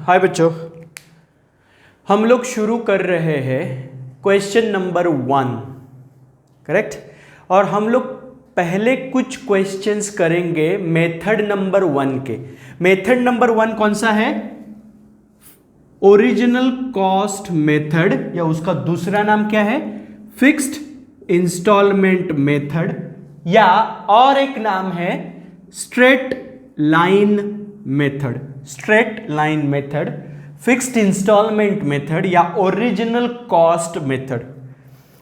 हाय बच्चों, हम लोग शुरू कर रहे हैं क्वेश्चन नंबर 1, करेक्ट। और हम लोग पहले कुछ क्वेश्चंस करेंगे मेथड नंबर 1 के। मेथड नंबर 1 कौन सा है? ओरिजिनल कॉस्ट मेथड, या उसका दूसरा नाम क्या है? फिक्स्ड इंस्टॉलमेंट मेथड, या और एक नाम है straight line method. Straight line method, fixed installment method, या ओरिजिनल कॉस्ट मेथड।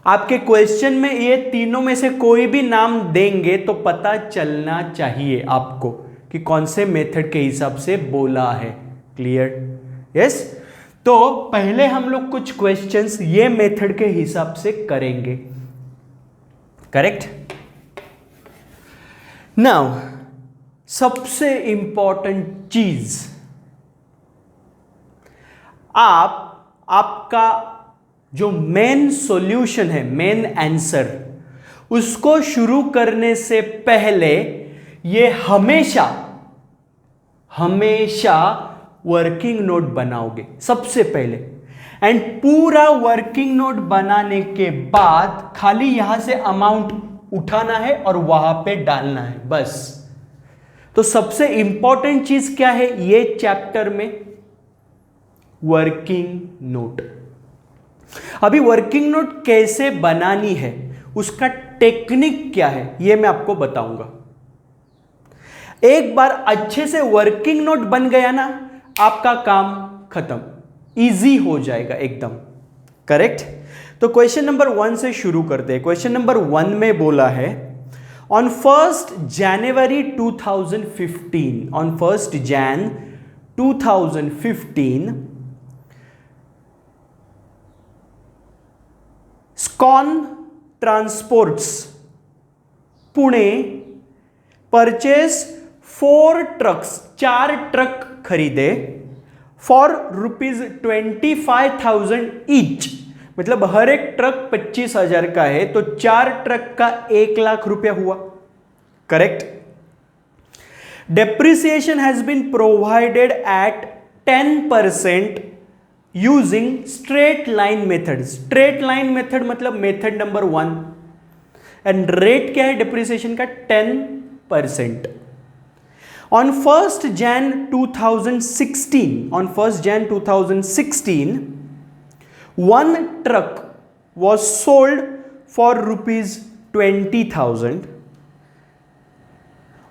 आपके क्वेश्चन में ये तीनों में से कोई भी नाम देंगे तो पता चलना चाहिए आपको कि कौन से मेथड के हिसाब से बोला है। क्लियर? यस। तो पहले हम लोग कुछ क्वेश्चंस ये मेथड के हिसाब से करेंगे, करेक्ट। नाउ सबसे इंपॉर्टेंट चीज, आपका जो मेन सॉल्यूशन है, मेन आंसर, उसको शुरू करने से पहले ये हमेशा वर्किंग नोट बनाओगे सबसे पहले। एंड पूरा वर्किंग नोट बनाने के बाद खाली यहां से अमाउंट उठाना है और वहां पे डालना है, बस। तो सबसे इंपॉर्टेंट चीज क्या है ये चैप्टर में? Working note. अभी वर्किंग नोट कैसे बनानी है, उसका टेक्निक क्या है, यह मैं आपको बताऊंगा। एक बार अच्छे से वर्किंग नोट बन गया ना, आपका काम खत्म, इजी हो जाएगा एकदम, करेक्ट। तो क्वेश्चन नंबर 1 से शुरू करते हैं। क्वेश्चन नंबर 1 में बोला है, on 1st January 2015, on 1st Jan 2015, Scon transports Pune purchase 4 trucks, 4 truck खरीदे फॉर ₹25,000 ईच। मतलब हर एक ट्रक 25,000 का है, तो 4 ट्रक का 1 लाख रुपया हुआ, correct. Depreciation has been provided at 10% using straight line method. Straight line method मतलब मेथड नंबर 1। एंड रेट क्या है डेप्रिसिएशन का? 10%। On 1st Jan 2016, on 1st Jan 2016, 1 truck was sold for ₹20,000.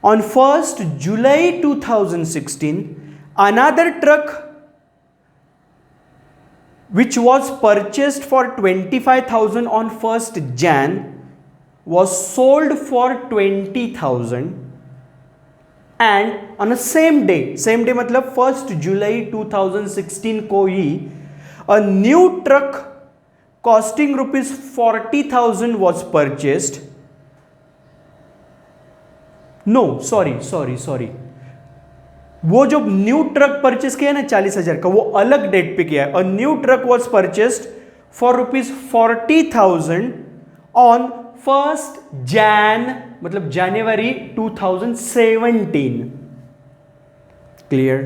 On 1st July 2016, another truck which was purchased for 25,000 on 1st Jan was sold for 20,000. And on same day मतलब 1st जुलाई 2016 को ही a new truck costing ₹40,000 was purchased. No sorry, वो जो new truck purchase किया ना 40,000 का, वो अलग डेट पे किया है। A new truck was purchased for ₹40,000 on 1st Jan मतलब जनवरी 2017। Clear?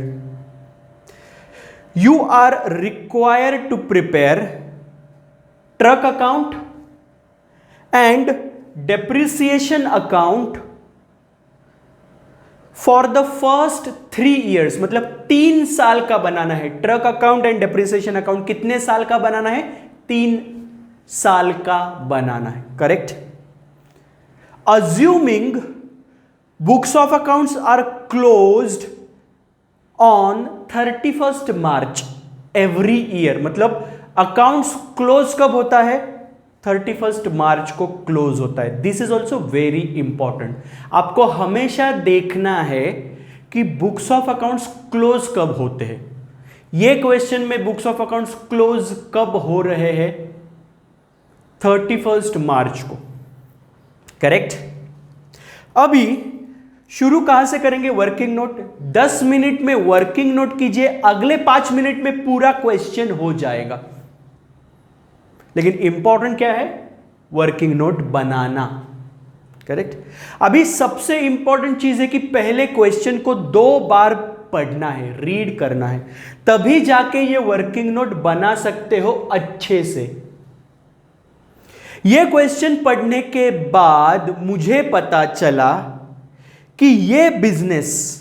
You are required to prepare truck account and depreciation account for the first 3 years। मतलब 3 साल का बनाना है। Truck account and depreciation account कितने साल का बनाना है? 3 साल का बनाना है, correct. Assuming books of accounts are closed on 31st March every year। मतलब अकाउंट्स क्लोज कब होता है? 31st मार्च को क्लोज होता है। This is also very important. आपको हमेशा देखना है कि बुक्स ऑफ अकाउंट्स क्लोज कब होते हैं। ये क्वेश्चन में बुक्स ऑफ अकाउंट्स क्लोज कब हो रहे हैं? 31st मार्च को, करेक्ट। अभी शुरू कहां से करेंगे? Working note. 10 मिनट में वर्किंग नोट कीजिए, अगले 5 मिनट में पूरा क्वेश्चन हो जाएगा। लेकिन इंपॉर्टेंट क्या है? वर्किंग नोट बनाना, करेक्ट। अभी सबसे इंपॉर्टेंट चीज है कि पहले क्वेश्चन को 2 बार पढ़ना है, रीड करना है, तभी जाके ये वर्किंग नोट बना सकते हो अच्छे से। ये क्वेश्चन पढ़ने के बाद मुझे पता चला कि ये बिजनेस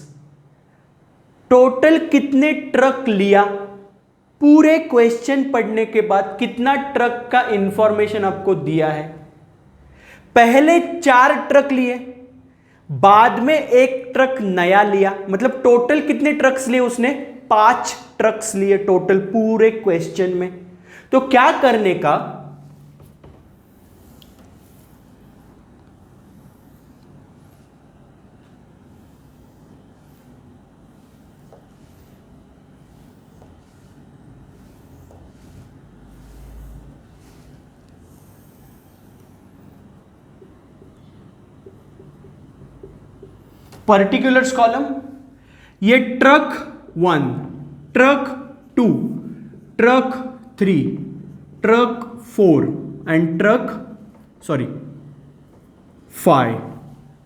टोटल कितने ट्रक लिया, पूरे क्वेश्चन पढ़ने के बाद कितना ट्रक का इंफॉर्मेशन आपको दिया है। पहले 4 ट्रक लिए, बाद में 1 ट्रक नया लिया, मतलब टोटल कितने ट्रक्स लिए उसने, 5 ट्रक्स लिए टोटल पूरे क्वेश्चन में। तो क्या करने का, पर्टिकुलर्स कॉलम, ये truck 1, truck 2, truck 3, truck 4 and truck 5।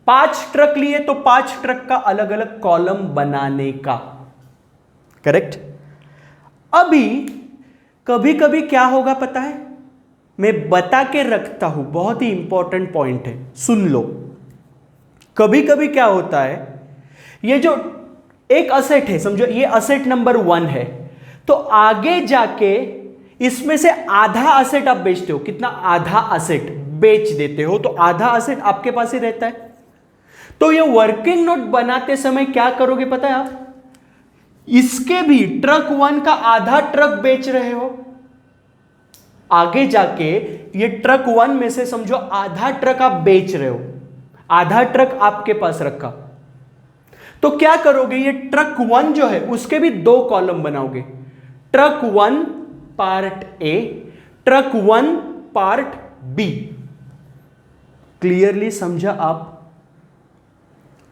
5 truck लिए तो 5 ट्रक का अलग अलग कॉलम बनाने का, करेक्ट। अभी कभी कभी क्या होगा पता है, मैं बता के रखता हूं, बहुत ही इंपॉर्टेंट पॉइंट है, सुन लो। कभी कभी क्या होता है, ये जो एक असेट है, समझो ये असेट नंबर 1 है, तो आगे जाके इसमें से आधा असेट आप बेचते हो, कितना, आधा असेट बेच देते हो, तो आधा असेट आपके पास ही रहता है। तो ये वर्किंग नोट बनाते समय क्या करोगे पता है आप, इसके भी ट्रक 1 का आधा ट्रक बेच रहे हो, आगे जाके ये ट्रक 1 में से समझो आधा ट्रक आप बेच रहे हो, आधा ट्रक आपके पास रखा, तो क्या करोगे, ये ट्रक 1 जो है उसके भी 2 कॉलम बनाओगे, truck 1 part A, truck 1 part B. Clearly समझा आप।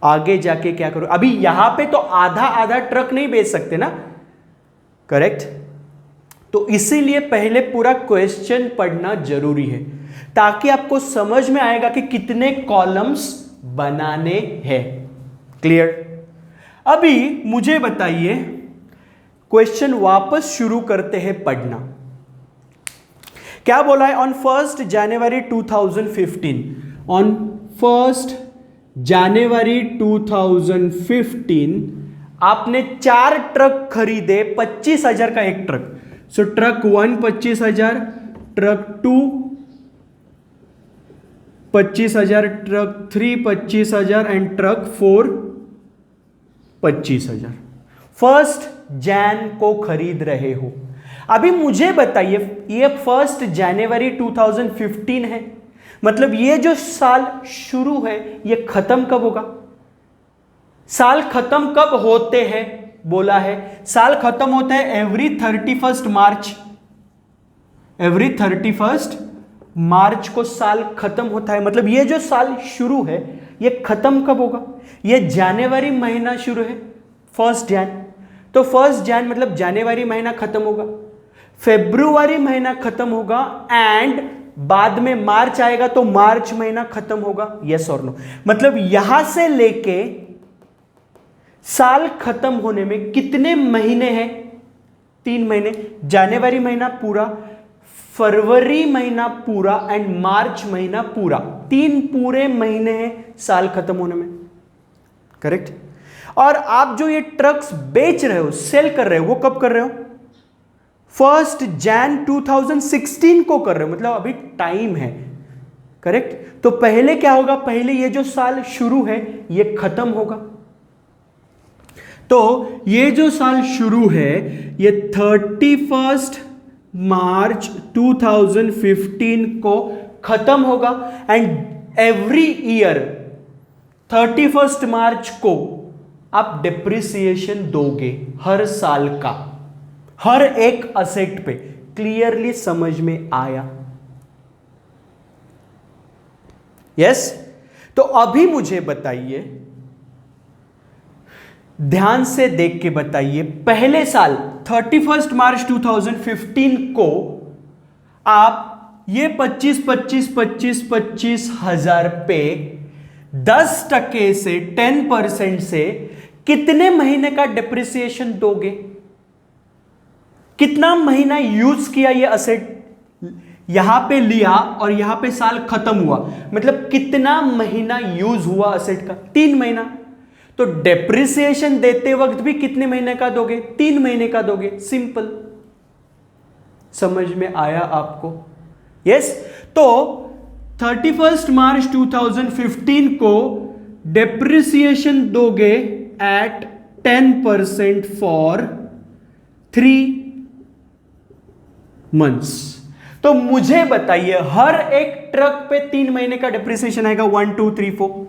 आगे जाके क्या करो, अभी यहां पे तो आधा आधा ट्रक नहीं बेच सकते ना, करेक्ट। तो इसीलिए पहले पूरा क्वेश्चन पढ़ना जरूरी है, ताकि आपको समझ में आएगा कि कितने कॉलम्स बनाने हैं। क्लियर। अभी मुझे बताइए, क्वेश्चन वापस शुरू करते हैं पढ़ना। क्या बोला है, ऑन 1 जनवरी 2015, ऑन 1 जनवरी 2015 आपने 4 ट्रक खरीदे, 25,000 का एक truck. So truck 1 25,000, truck 2 25,000, truck 3 25,000 and truck 4 25,000। 1 Jain को खरीद रहे हो। अभी मुझे बताइए, ये 1 जनवरी 2015 है, मतलब ये जो साल शुरू है ये खत्म कब होगा? साल खत्म कब होते हैं बोला है? साल खत्म होता है एवरी 31 मार्च। एवरी 31 मार्च को साल खत्म होता है, मतलब ये जो साल शुरू है ये खत्म कब होगा? ये जनवरी महीना शुरू है 1 जैन, तो 1 जैन मतलब जनवरी महीना खत्म होगा, फेब्रुआरी महीना खत्म होगा एंड बाद में मार्च आएगा तो मार्च महीना खत्म होगा। यस और नो? मतलब यहां से लेके साल खत्म होने में कितने महीने हैं? 3 महीने। जनवरी महीना पूरा, फरवरी महीना पूरा एंड मार्च महीना पूरा, 3 पूरे महीने हैं साल खत्म होने में। करेक्ट। और आप जो ये ट्रक्स बेच रहे हो, सेल कर रहे हो, वो कब कर रहे हो? 1 जैन 2016 को कर रहे हो, मतलब अभी टाइम है। करेक्ट। तो पहले क्या होगा? पहले ये जो साल शुरू है ये खत्म होगा। तो ये जो साल शुरू है ये 31 मार्च 2015 को खत्म होगा एंड एवरी ईयर 31 मार्च को आप डिप्रिसिएशन दोगे हर साल का, हर एक असेट पे। क्लियरली समझ में आया? यस। तो अभी मुझे बताइए, ध्यान से देख के बताइए, पहले साल 31 मार्च 2015 को आप ये 25,000 पे 10% से 10% से कितने महीने का डिप्रिसिएशन दोगे? कितना महीना यूज किया ये असेट, यहां पे लिया और यहां पे साल खत्म हुआ, मतलब कितना महीना यूज हुआ असेट का? 3 महीना। तो डेप्रिसिएशन देते वक्त भी कितने महीने का दोगे? 3 महीने का दोगे। सिंपल। समझ में आया आपको? यस। तो 31 मार्च 2015 को डेप्रिसिएशन दोगे एट 10% फॉर 3 मंथ्स। तो मुझे बताइए, हर एक ट्रक पे 3 महीने का डेप्रिसिएशन आएगा, 1 2 3 4।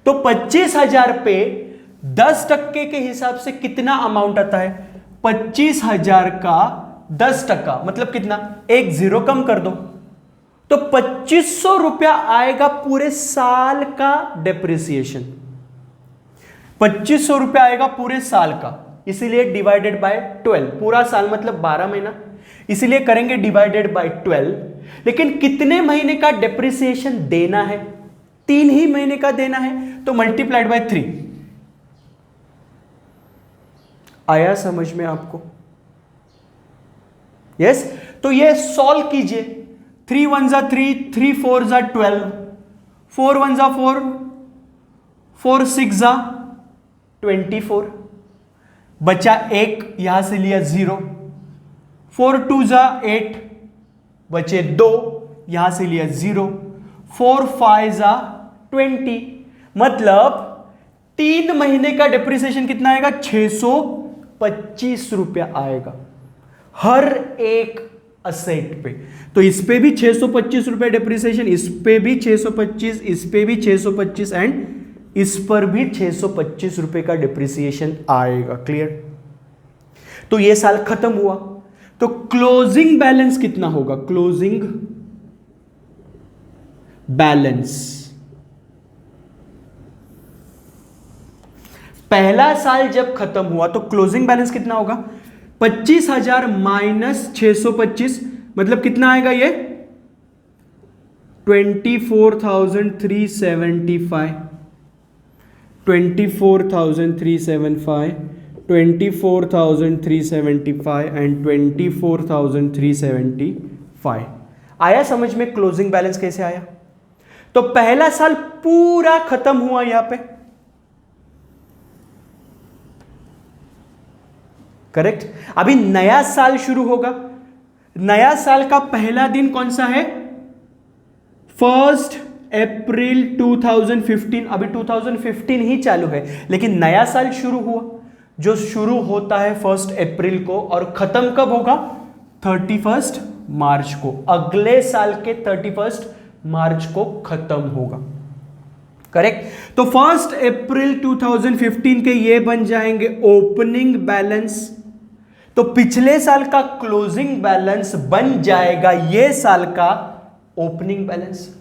तो 25,000 पे 10% के हिसाब से कितना अमाउंट आता है? 25,000 का 10%, मतलब कितना? एक जीरो कम कर दो, तो 2500 रुपया आएगा पूरे साल का डेप्रिसिएशन। 2500 रुपया आएगा पूरे साल का, इसीलिए डिवाइडेड बाय 12। पूरा साल मतलब 12 महीना, इसीलिए करेंगे डिवाइडेड बाय 12। लेकिन कितने महीने का डेप्रिसिएशन देना है? 3 ही महीने का देना है, तो मल्टीप्लाइड बाय 3। आया समझ में आपको? यस। तो ये सॉल्व कीजिए। 3 1 जा 3, 3 4 जा 12, 4 1 जा 4, 4 6 जा 24, बचा 1, यहां से लिया 0, 4 2 जा 8, बचे 2, यहां से लिया 0, 4 5 जा 20, मतलब 3 महीने का डेप्रिसिएशन कितना आएगा? 625 रुपया आएगा हर एक असेट पे। तो इस पे भी 625 रुपए डेप्रिसिएशन, इस पे भी 625, इस पे भी 625 एंड इस पर भी 625 रुपए का डेप्रिसिएशन आएगा। क्लियर? तो ये साल खत्म हुआ, तो क्लोजिंग बैलेंस कितना होगा? क्लोजिंग बैलेंस, पहला साल जब खत्म हुआ तो क्लोजिंग बैलेंस कितना होगा? 25,000 माइनस 625, मतलब कितना आएगा ये? 24,375, 24,375, 24,375 एंड 24,375। आया समझ में क्लोजिंग बैलेंस कैसे आया? तो पहला साल पूरा खत्म हुआ यहां पे, करेक्ट। अभी नया साल शुरू होगा। नया साल का पहला दिन कौन सा है? 1 अप्रैल 2015। अभी 2015 ही चालू है, लेकिन नया साल शुरू हुआ, जो शुरू होता है 1 अप्रैल को और खत्म कब होगा? 31 मार्च को। अगले साल के 31 मार्च को खत्म होगा, करेक्ट। तो 1 अप्रैल 2015 के ये बन जाएंगे ओपनिंग बैलेंस, तो पिछले साल का क्लोजिंग बैलेंस बन जाएगा ये साल का ओपनिंग बैलेंस,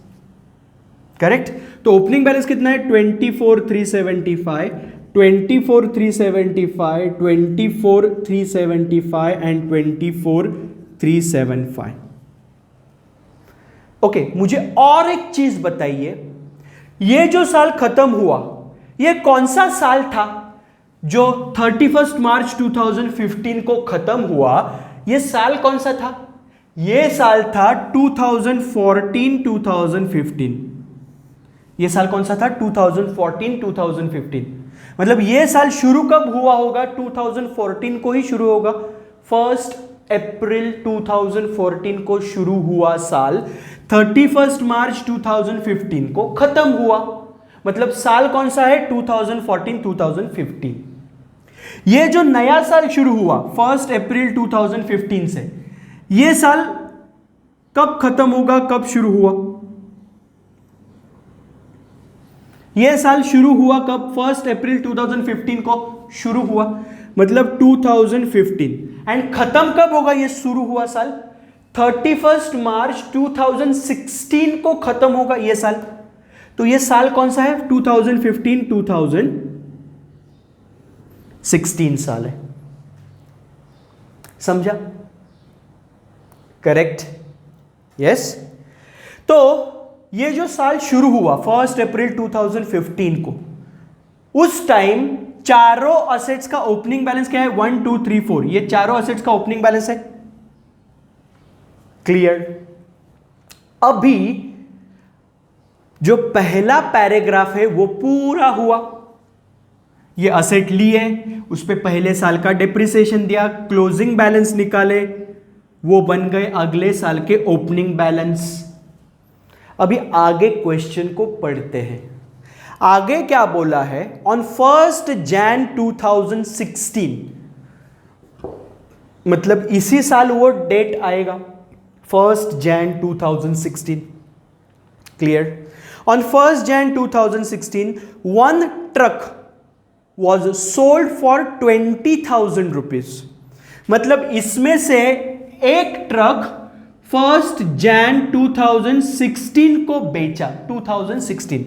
करेक्ट। तो ओपनिंग बैलेंस कितना है? 24,375, 24,375, 24,375 एंड 24,375। ओके, मुझे और एक चीज बताइए, ये जो साल खत्म हुआ, ये कौन सा साल था जो 31 मार्च 2015 को खत्म हुआ? ये साल कौन सा था? ये साल था 2014-2015। ये साल कौन सा था? 2014-2015। मतलब ये साल शुरू कब हुआ होगा? 2014 को ही शुरू होगा। 1 अप्रैल 2014 को शुरू हुआ साल 31 मार्च 2015 को खत्म हुआ। मतलब साल कौन सा है? 2014-2015। ये जो नया साल शुरू हुआ 1 अप्रैल 2015 से, ये साल कब खत्म होगा, कब शुरू हुआ? ये साल शुरू हुआ कब? 1 अप्रैल 2015 को शुरू हुआ, मतलब 2015। एंड खत्म कब होगा ये शुरू हुआ साल? 31 मार्च 2016 को खत्म होगा ये साल। तो ये साल कौन सा है? 2015-2016 साल है। समझा? करेक्ट? यस। तो ये जो साल शुरू हुआ 1 अप्रैल 2015 को, उस टाइम चारों असेट्स का ओपनिंग बैलेंस क्या है? 1 2 3 4, ये चारों असेट्स का ओपनिंग बैलेंस है। क्लियर? अभी जो पहला पैराग्राफ है वो पूरा हुआ। ये असेट लिए, उस पे पहले साल का डिप्रिसिएशन दिया, क्लोजिंग बैलेंस निकाले, वो बन गए अगले साल के ओपनिंग बैलेंस। अभी आगे क्वेश्चन को पढ़ते हैं। आगे क्या बोला है? ऑन 1 Jan 2016, मतलब इसी साल वो डेट आएगा 1 Jan 2016। Clear? On 1 Jan 2016 one truck was sold for 20,000 rupees। मतलब इसमें से एक ट्रक 1 Jan 2016 को बेचा, 2016।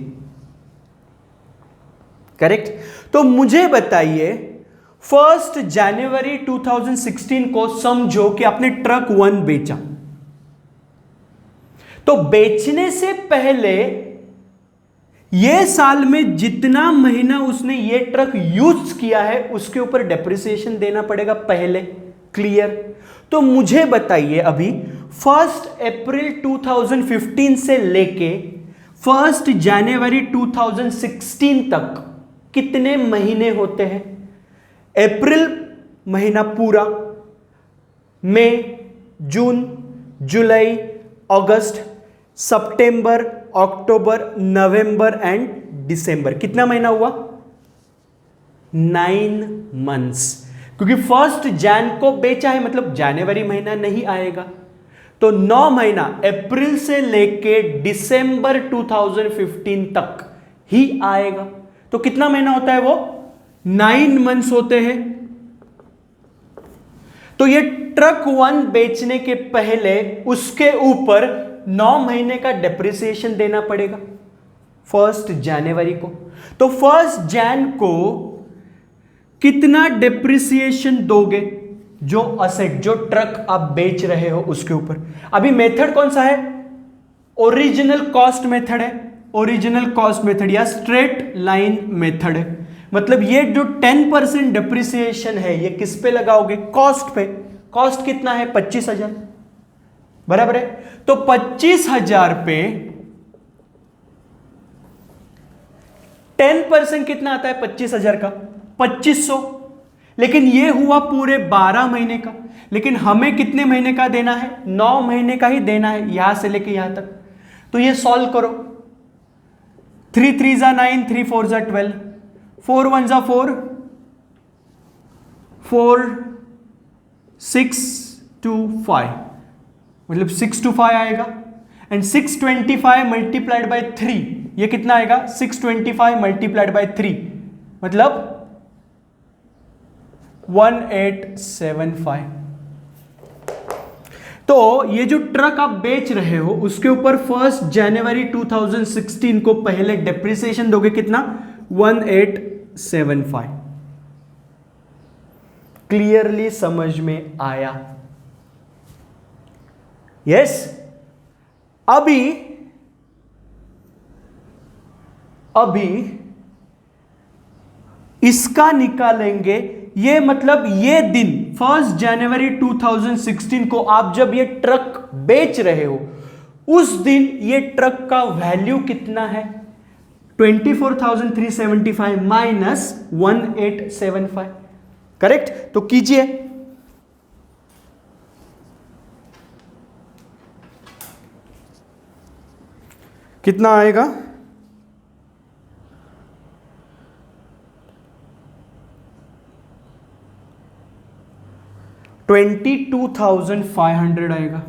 करेक्ट? तो मुझे बताइए 1 January 2016 को समझो कि आपने ट्रक 1 बेचा, तो बेचने से पहले ये साल में जितना महीना उसने ये ट्रक यूज किया है उसके ऊपर डेप्रिसिएशन देना पड़ेगा पहले। क्लियर? तो मुझे बताइए अभी 1 April 2015 से लेके 1 January 2016 तक कितने महीने होते हैं? अप्रैल महीना पूरा, मई, जून, जुलाई, अगस्त, सितंबर, अक्टूबर, नवंबर एंड दिसंबर। कितना महीना हुआ? 9 मंथ्स। क्योंकि 1 Jan को बेचा है, मतलब जनवरी महीना नहीं आएगा, तो 9 महीना अप्रैल से लेके दिसंबर 2015 तक ही आएगा। तो कितना महीना होता है वो? 9 मंथ्स होते हैं। तो ये ट्रक 1 बेचने के पहले उसके ऊपर 9 महीने का डेप्रिसिएशन देना पड़ेगा 1 जनवरी को। तो 1 Jan को कितना डेप्रिसिएशन दोगे जो असेट, जो ट्रक आप बेच रहे हो उसके ऊपर? अभी मेथड कौन सा है? ओरिजिनल कॉस्ट मेथड है, ओरिजिनल कॉस्ट मेथड या स्ट्रेट लाइन मेथड है। मतलब ये जो 10% डेप्रिसिएशन है ये किस पे लगाओगे? कॉस्ट पे। कॉस्ट कितना है? 25,000, बराबर है। तो 25,000 पे 10% कितना आता है 25,000 का? 2500। लेकिन ये हुआ पूरे 12 महीने का, लेकिन हमें कितने महीने का देना है? 9 महीने का ही देना है, यहां से लेके यहां तक। तो ये सॉल्व करो। 3 3 9, 3 4 12, 4 1 4, 4 6 2 5, मतलब 6 to 5 आएगा। एंड 625 मल्टीप्लाइड बाय 3, ये कितना आएगा? 625 मल्टीप्लाइड बाय 3, मतलब 1875। तो ये जो ट्रक आप बेच रहे हो उसके ऊपर 1 जनवरी 2016 को पहले डेप्रिसिएशन दोगे, कितना? 1875। क्लियरली समझ में आया? यस? अभी इसका निकालेंगे। ये मतलब ये दिन 1 जनवरी 2016 को आप जब ये ट्रक बेच रहे हो उस दिन ये ट्रक का वैल्यू कितना है? 24,375 माइनस 1875। करेक्ट? तो कीजिए। कितना आएगा? 22,500 आएगा।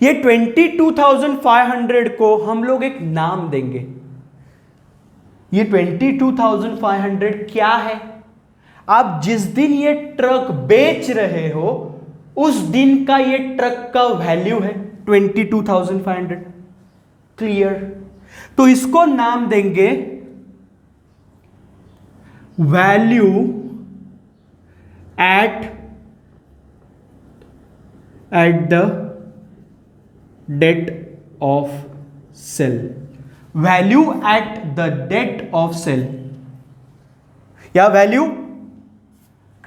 ये 22,500 को हम लोग एक नाम देंगे। ये 22,500 क्या है? आप जिस दिन ये ट्रक बेच रहे हो उस दिन का ये ट्रक का वैल्यू है 22,500। क्लियर? तो इसको नाम देंगे value at the date of sale. Value at the date of sale. या वैल्यू,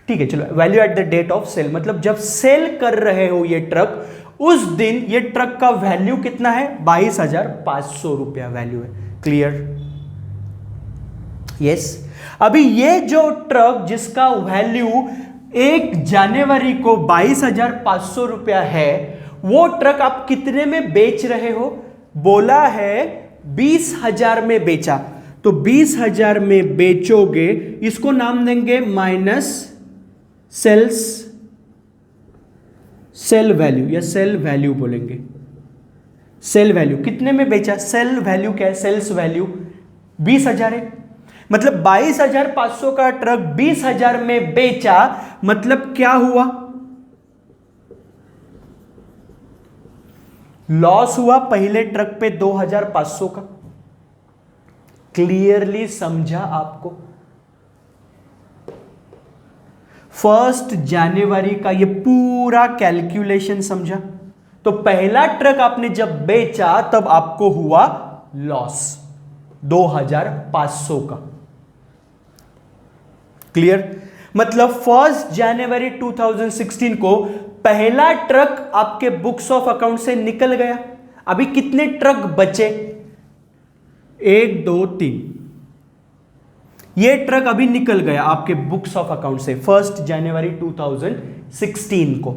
ठीक है चलो, value at the date of sale, मतलब जब सेल कर रहे हो ये ट्रक उस दिन ये ट्रक का वैल्यू कितना है, 22,500 रुपया वैल्यू है। क्लियर? यस। अभी ये जो ट्रक जिसका वैल्यू 1 जनवरी को 22,500 रुपया है, वो ट्रक आप कितने में बेच रहे हो? बोला है 20,000 में बेचा, तो 20,000 में बेचोगे, इसको नाम देंगे माइनस सेल वैल्यू या सेल वैल्यू बोलेंगे। सेल वैल्यू कितने में बेचा? सेल वैल्यू क्या है? सेल्स वैल्यू 20,000 है, मतलब 22,500 का ट्रक 20,000 में बेचा, मतलब क्या हुआ? लॉस हुआ पहले ट्रक पे 2,500 का। क्लियरली समझा आपको? 1 जनवरी का ये पूरा कैलकुलेशन समझा? तो पहला ट्रक आपने जब बेचा तब आपको हुआ लॉस 2,500 का। क्लियर? मतलब 1 जनवरी 2016 को पहला ट्रक आपके बुक्स ऑफ अकाउंट से निकल गया। अभी कितने ट्रक बचे? 1 2 3, ये ट्रक अभी निकल गया आपके बुक्स ऑफ अकाउंट से 1 जनवरी 2016 को।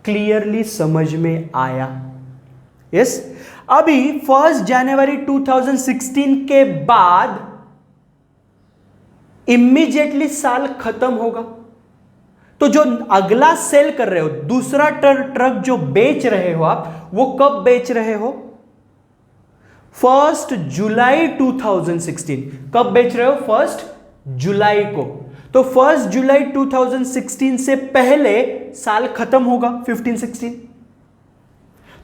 क्लियरली समझ में आया? यस। अभी 1 जनवरी 2016 के बाद इमीडिएटली साल खत्म होगा, तो जो अगला सेल कर रहे हो, दूसरा ट्रक जो बेच रहे हो आप, वो कब बेच रहे हो? 1 जुलाई 2016। कब बेच रहे हो? 1 जुलाई को। तो 1 जुलाई 2016 से पहले साल खत्म होगा 15-16।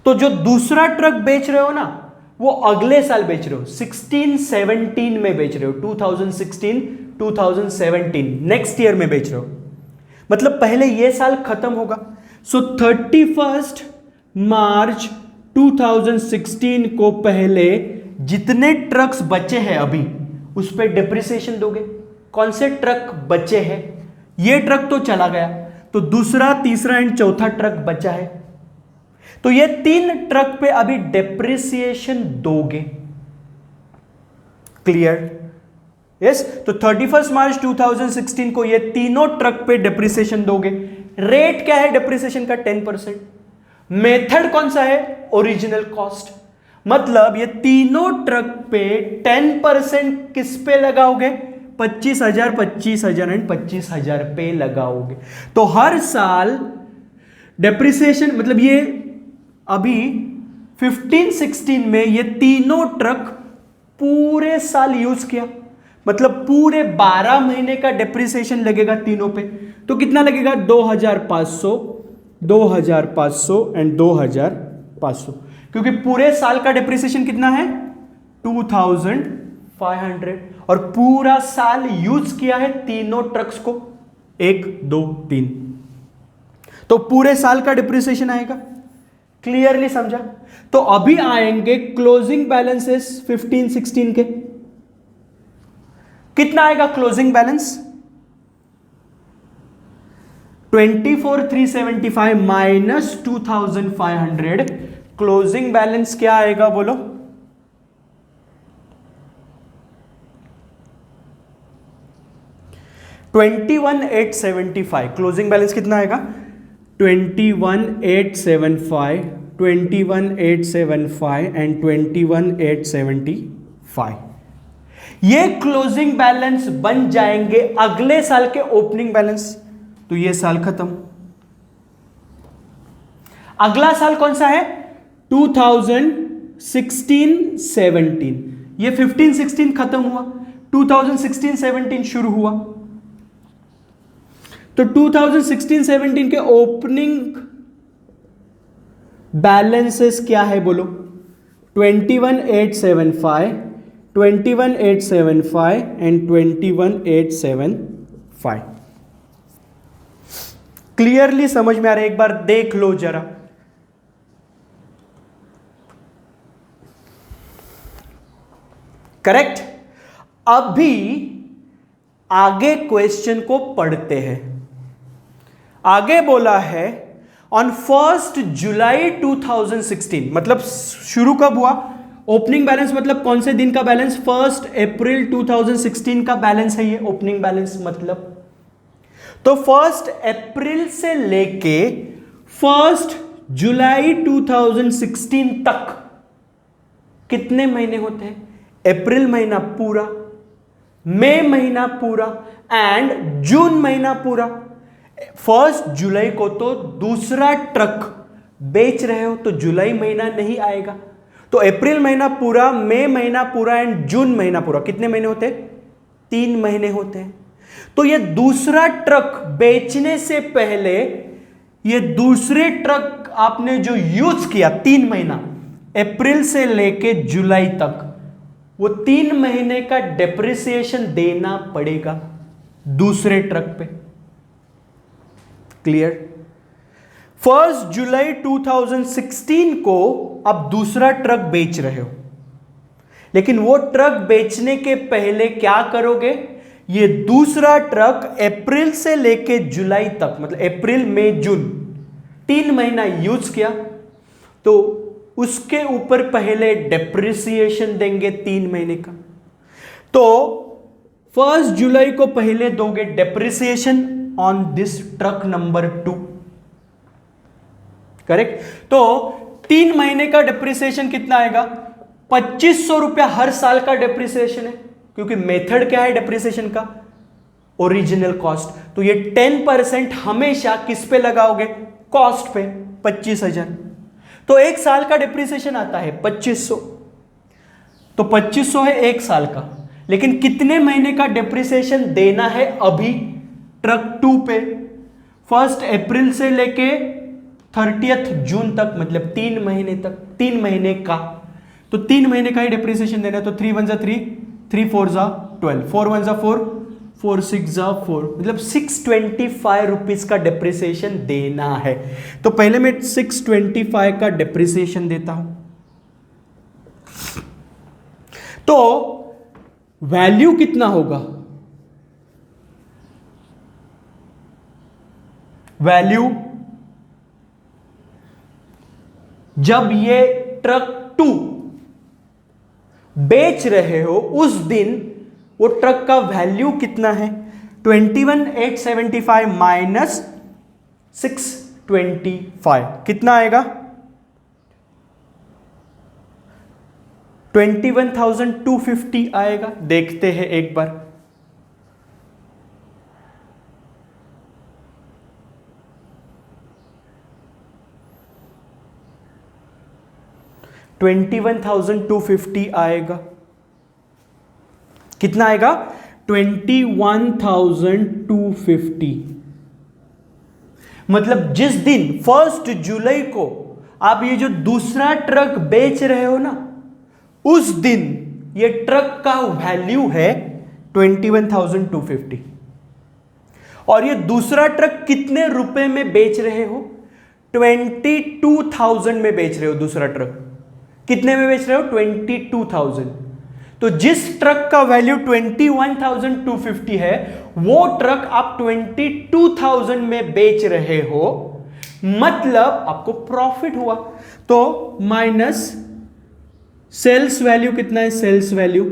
तो जो दूसरा ट्रक बेच रहे हो ना, वो अगले साल बेच रहे हो, 16-17 में बेच रहे हो, 2016-2017 नेक्स्ट ईयर में बेच रहे हो, मतलब पहले ये साल खत्म होगा। सो 31 मार्च 2016 को पहले जितने ट्रक्स बचे हैं अभी उस पर डिप्रिसिएशन दोगे। कौन से ट्रक बचे हैं? ये ट्रक तो चला गया, तो दूसरा, तीसरा एंड चौथा ट्रक बचा है, तो ये 3 ट्रक पे अभी डिप्रिसिएशन दोगे। क्लियर? यस। तो 31 मार्च 2016 को ये तीनों ट्रक पे डिप्रिसिएशन दोगे। रेट क्या है डिप्रिसिएशन का? 10%। मेथड कौन सा है? Original cost. मतलब ये तीनों ट्रक पे 10% किस पे लगाओगे? 25,000, 25,000 एंड 25,000 पे लगाओगे। तो हर साल डेप्रिसिएशन, मतलब ये अभी 15-16 में ये तीनों ट्रक पूरे साल यूज किया, मतलब पूरे 12 महीने का डेप्रिसिएशन लगेगा तीनों पे। तो कितना लगेगा? 2,500, 2,500 एंड 2,500, क्योंकि पूरे साल का डेप्रिसिएशन कितना है? 2,500, और पूरा साल यूज किया है तीनों ट्रक्स को, 1 2 3, तो पूरे साल का डिप्रिसिएशन आएगा। क्लियरली समझा? तो अभी आएंगे क्लोजिंग बैलेंसेस 15-16 के। कितना आएगा closing balance? 24,375 minus 2,500। Closing balance क्या आएगा बोलो? 21,875। क्लोजिंग बैलेंस कितना आएगा? 21,875, 21,875 एंड 21,875। ये क्लोजिंग बैलेंस बन जाएंगे अगले साल के ओपनिंग बैलेंस। तो ये साल खत्म। अगला साल कौन सा है? 2016-17। ये 15-16 खत्म हुआ, 2016-17 शुरू हुआ। तो 2016-17 के ओपनिंग बैलेंसेस क्या है बोलो? 21,875, 21,875 एंड 21,875। क्लियरली समझ में आ रहा है? एक बार देख लो जरा। करेक्ट? अभी आगे क्वेश्चन को पढ़ते हैं। आगे बोला है ऑन 1 जुलाई 2016, मतलब शुरू कब हुआ? ओपनिंग बैलेंस मतलब कौन से दिन का बैलेंस? 1 अप्रैल 2016 का बैलेंस है ये ओपनिंग बैलेंस मतलब। तो 1 अप्रैल से लेके 1 जुलाई 2016 तक कितने महीने होते हैं? अप्रैल महीना पूरा, मई महीना पूरा एंड जून महीना पूरा। 1 जुलाई को तो दूसरा ट्रक बेच रहे हो तो जुलाई महीना नहीं आएगा, तो अप्रैल महीना पूरा, मई महीना पूरा एंड जून महीना पूरा। कितने महीने होते हैं? 3 महीने होते हैं। तो ये दूसरा ट्रक बेचने से पहले ये दूसरे ट्रक आपने जो यूज किया 3 महीना, अप्रैल से लेके जुलाई तक, वो 3 महीने का डेप्रिसिएशन देना पड़ेगा दूसरे ट्रक पे। क्लियर? 1 जुलाई 2016 को अब दूसरा ट्रक बेच रहे हो, लेकिन वो ट्रक बेचने के पहले क्या करोगे? ये दूसरा ट्रक अप्रैल से लेके जुलाई तक, मतलब अप्रैल मई जून 3 महीना यूज किया, तो उसके ऊपर पहले डेप्रिसिएशन देंगे 3 महीने का। तो 1 जुलाई को पहले दोगे depreciation on this truck number 2, correct? तो 3 महीने का डेप्रिसिएशन कितना आएगा? 2500 रुपया हर साल का डेप्रिसिएशन है, क्योंकि मेथड क्या है डेप्रिसिएशन का? Original cost. तो ये 10% हमेशा किस पे लगाओगे? कॉस्ट पे, 25,000। तो 1 साल का डेप्रिसिएशन आता है 2500, तो 2500 है 1 साल का, लेकिन कितने महीने का डेप्रिसिएशन देना है अभी ट्रक 2 पे? 1 अप्रैल से लेके 30 जून तक, मतलब 3 महीने तक, 3 महीने का। तो 3 महीने का ही डेप्रिसिएशन देना है। तो 3 1 3, 3 4 12, 4 1 4, 4 6 4, मतलब 625 रुपीज का डेप्रिसिएशन देना है। तो पहले मैं 625 का डेप्रिसिएशन देता हूं। तो वैल्यू कितना होगा? वैल्यू जब ये ट्रक 2 बेच रहे हो उस दिन वो ट्रक का वैल्यू कितना है? 21,875 माइनस 625 कितना आएगा? 21,250 आएगा। देखते हैं एक बार। $21,250 आएगा। कितना आएगा? 21,250। मतलब जिस दिन 1 जुलाई को आप ये जो दूसरा ट्रक बेच रहे हो ना, उस दिन ये ट्रक का वैल्यू है 21,250। और ये दूसरा ट्रक कितने रुपए में बेच रहे हो? 22,000 में बेच रहे हो। दूसरा ट्रक कितने में बेच रहे हो? 22,000। तो जिस ट्रक का वैल्यू 21,250 है, वो ट्रक आप 22,000 में बेच रहे हो, मतलब आपको प्रॉफिट हुआ। तो माइनस सेल्स वैल्यू कितना है? सेल्स वैल्यू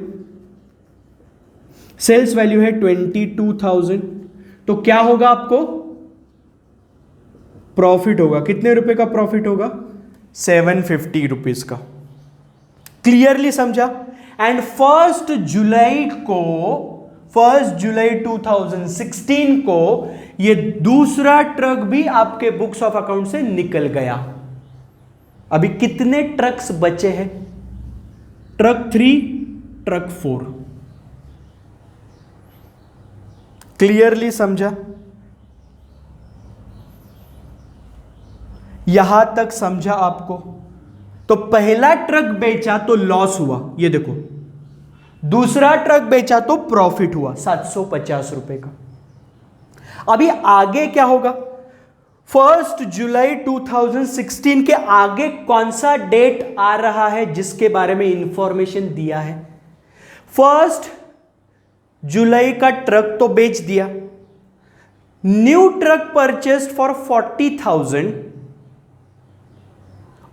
है 22,000। तो क्या होगा? आपको प्रॉफिट होगा। कितने रुपए का प्रॉफिट होगा? 750 रुपीज का। क्लियरली समझा? एंड 1 जुलाई 2016 को ये दूसरा ट्रक भी आपके बुक्स ऑफ अकाउंट से निकल गया। अभी कितने ट्रक्स बचे हैं? Truck 3, truck 4। क्लियरली समझा? यहां तक समझा आपको? तो पहला ट्रक बेचा तो लॉस हुआ, ये देखो। दूसरा ट्रक बेचा तो प्रॉफिट हुआ 750 रुपए का। अभी आगे क्या होगा? 1 जुलाई 2016 के आगे कौन सा डेट आ रहा है जिसके बारे में इंफॉर्मेशन दिया है? 1 जुलाई का ट्रक तो बेच दिया। New truck purchased for 40,000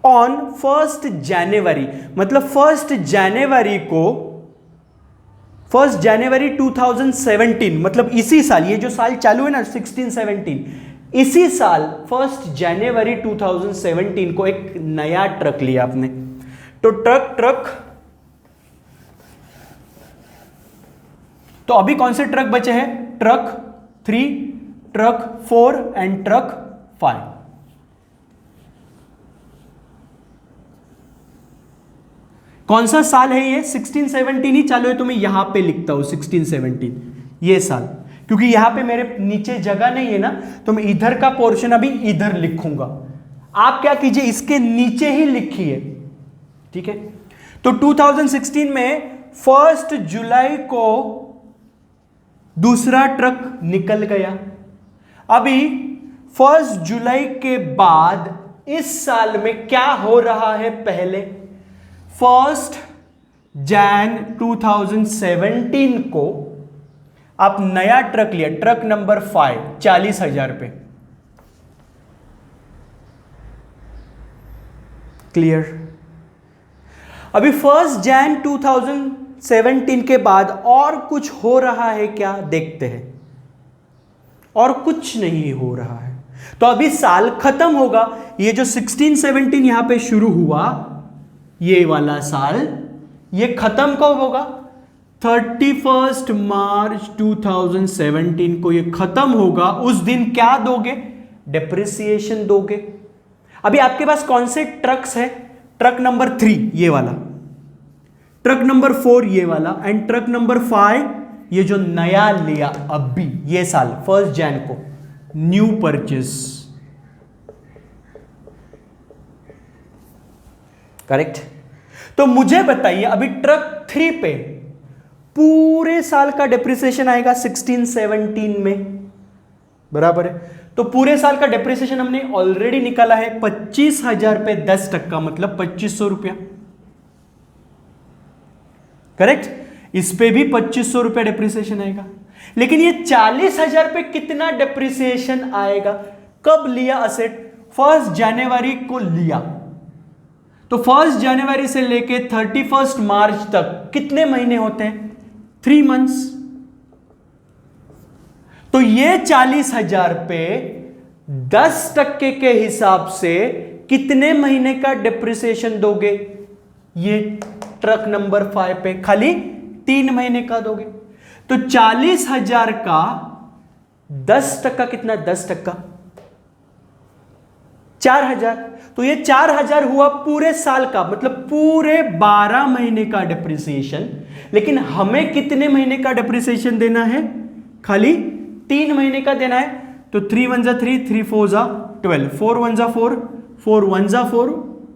on 1 जनवरी, मतलब 1 जनवरी 2017, मतलब इसी साल, ये जो साल चालू है ना 16-17, इसी साल 1 जनवरी 2017 को एक नया ट्रक लिया आपने। तो ट्रक तो अभी कौन से ट्रक बचे हैं? Truck 3, truck 4 and truck 5। कौन सा साल है ये? 16-17 ही चालू है, तो मैं यहां पे लिखता हूं 16-17 ये साल, क्योंकि यहां पे मेरे नीचे जगह नहीं है ना, तो मैं इधर का पोर्शन अभी इधर लिखूंगा। आप क्या कीजिए, इसके नीचे ही लिखिए, ठीक है। तो 2016 में 1 जुलाई को दूसरा ट्रक निकल गया। अभी 1 जुलाई के बाद इस साल में क्या हो रहा है? पहले 1 जनवरी 2017 को आप नया ट्रक लिया, ट्रक नंबर 5, 40,000 पे। क्लियर? अभी 1 जनवरी 2017 के बाद और कुछ हो रहा है क्या? देखते हैं। और कुछ नहीं हो रहा है, तो अभी साल खत्म होगा। ये जो 16-17 यहां पे शुरू हुआ, ये वाला साल, ये खत्म कब होगा? 31 मार्च 2017 को ये खत्म होगा। उस दिन क्या दोगे? डेप्रिसिएशन दोगे। अभी आपके पास कौन से ट्रक्स है? ट्रक नंबर 3 ये वाला, ट्रक नंबर 4 ये वाला, एंड ट्रक नंबर 5 ये जो नया लिया अभी ये साल 1 जनवरी को, न्यू परचेस। करेक्ट? तो मुझे बताइए, अभी ट्रक 3 पे पूरे साल का डेप्रिसिएशन आएगा 16-17 में, बराबर है। तो पूरे साल का डेप्रिसिएशन हमने ऑलरेडी निकाला है 25,000 पे 10%, मतलब 2500 रुपया। करेक्ट? इस पे भी 2500 रुपया डेप्रिसिएशन आएगा। लेकिन ये 40,000 पे कितना डेप्रिसिएशन आएगा? कब लिया असेट? 1 जनवरी को लिया। तो 1 जनवरी से लेके 31 मार्च तक कितने महीने होते हैं? 3 मंथ्स। तो ये 40,000 पे 10% के हिसाब से कितने महीने का डेप्रिसिएशन दोगे? ये ट्रक नंबर 5 पे खाली 3 महीने का दोगे। तो 40,000 का 10% कितना? 10%, 4,000। तो ये 4,000 हुआ पूरे साल का, मतलब पूरे 12 महीने का डेप्रिसिएशन। लेकिन हमें कितने महीने का डेप्रिसिएशन देना है? खाली 3 महीने का देना है। तो 3 1 जा 3, 3 4 जा 12, 4 1 जा 4, 4 1 जा 4,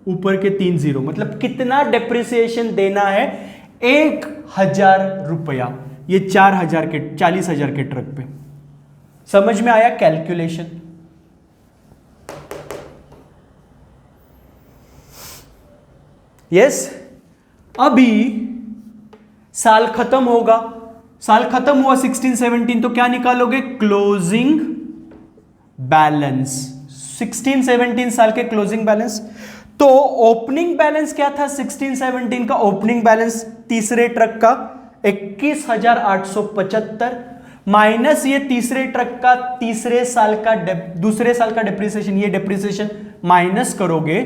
ऊपर के 3 0, मतलब कितना डेप्रिसिएशन देना है? 1,000 रुपया। ये 40,000 के ट्रक पे। समझ में आया कैलकुलेशन? यस। अभी साल खत्म होगा, साल खत्म हुआ 16-17, तो क्या निकालोगे? Closing balance. 16-17 साल के क्लोजिंग बैलेंस। तो ओपनिंग बैलेंस क्या था 16-17 का? ओपनिंग बैलेंस तीसरे ट्रक का 21,875 माइनस ये तीसरे ट्रक का दूसरे साल का डेप्रिसिएशन, ये डेप्रिसिएशन माइनस करोगे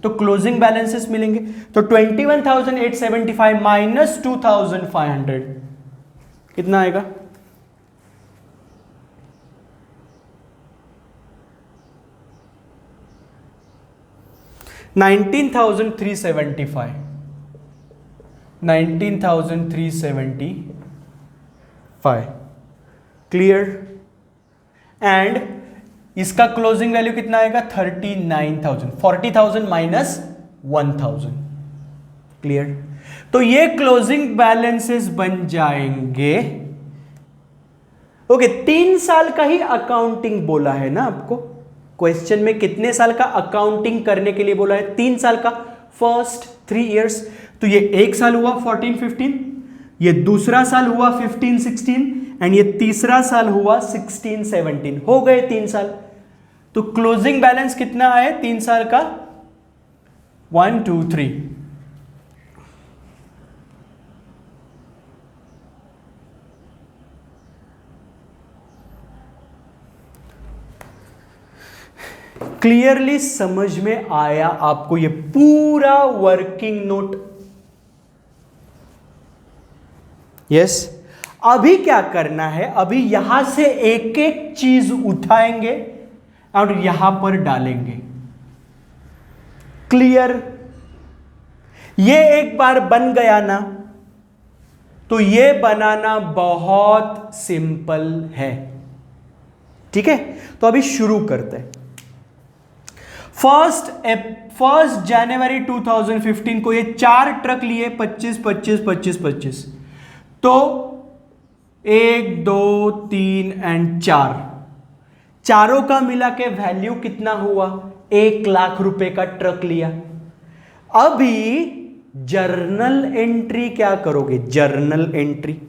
तो क्लोजिंग बैलेंसेस मिलेंगे। तो 21,875 माइनस 2,500 कितना आएगा? $19,375। 19,375। क्लियर? एंड इसका क्लोजिंग वैल्यू कितना आएगा? 39,000। 40,000 माइनस 1,000। क्लियर? तो ये क्लोजिंग बैलेंसेस बन जाएंगे। ओके, 3 साल का ही अकाउंटिंग बोला है ना आपको क्वेश्चन में? कितने साल का अकाउंटिंग करने के लिए बोला है? 3 साल का, फर्स्ट 3 इयर्स। तो ये 1 साल हुआ 14-15, ये दूसरा साल हुआ 15-16 एंड ये तीसरा साल हुआ 16-17, हो गए 3 साल। तो क्लोजिंग बैलेंस कितना आया 3 साल का? 1 2 3। क्लियरली समझ में आया आपको ये पूरा वर्किंग नोट? यस। अभी क्या करना है, अभी यहां से एक एक चीज उठाएंगे और यहां पर डालेंगे। क्लियर? ये एक बार बन गया ना, तो ये बनाना बहुत सिंपल है। ठीक है, तो अभी शुरू करते हैं। फर्स्ट जनवरी 2015 को ये 4 ट्रक लिए, 25 25 25 25, तो 1 2 3 एंड 4, चारों का मिला के वैल्यू कितना हुआ? 1 लाख रुपए का ट्रक लिया। अभी जर्नल एंट्री क्या करोगे? Journal entry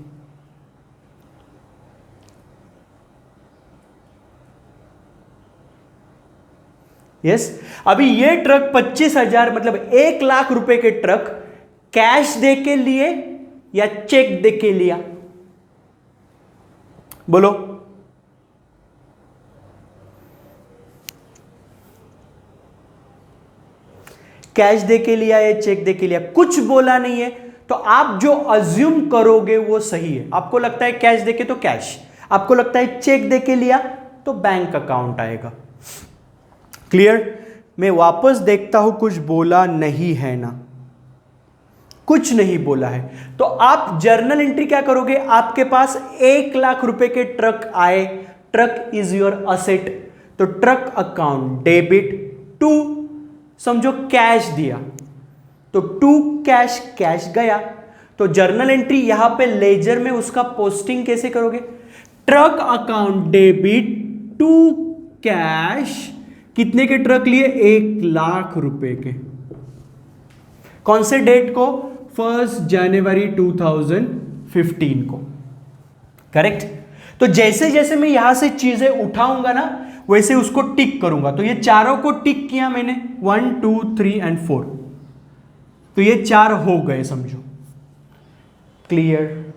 yes. अभी ये ट्रक 25,000 मतलब 1 लाख रुपए के ट्रक कैश दे के लिए या चेक दे के लिया? बोलो। कैश दे के लिया या चेक दे के लिया? कुछ बोला नहीं है, तो आप जो अज्यूम करोगे वो सही है। आपको लगता है कैश दे के तो कैश, आपको लगता है चेक दे के लिया तो बैंक अकाउंट आएगा। क्लियर? मैं वापस देखता हूं, कुछ बोला नहीं है ना? कुछ नहीं बोला है। तो आप जर्नल एंट्री क्या करोगे? आपके पास 1 लाख रुपए के ट्रक आए, ट्रक इज योर असेट, तो ट्रक अकाउंट डेबिट टू, समझो कैश दिया, तो टू कैश, कैश गया, तो जर्नल एंट्री यहां पे लेजर में उसका पोस्टिंग कैसे करोगे? Truck account debit to cash, कितने के ट्रक लिए? 1 लाख रुपए के। कौन से डेट को? 1 जनवरी 2015 को। करेक्ट? तो जैसे जैसे मैं यहां से चीजें उठाऊंगा ना, वैसे उसको टिक करूंगा। तो ये चारों को टिक किया मैंने, 1 2 3 एंड 4, तो ये 4 हो गए समझो। क्लियर?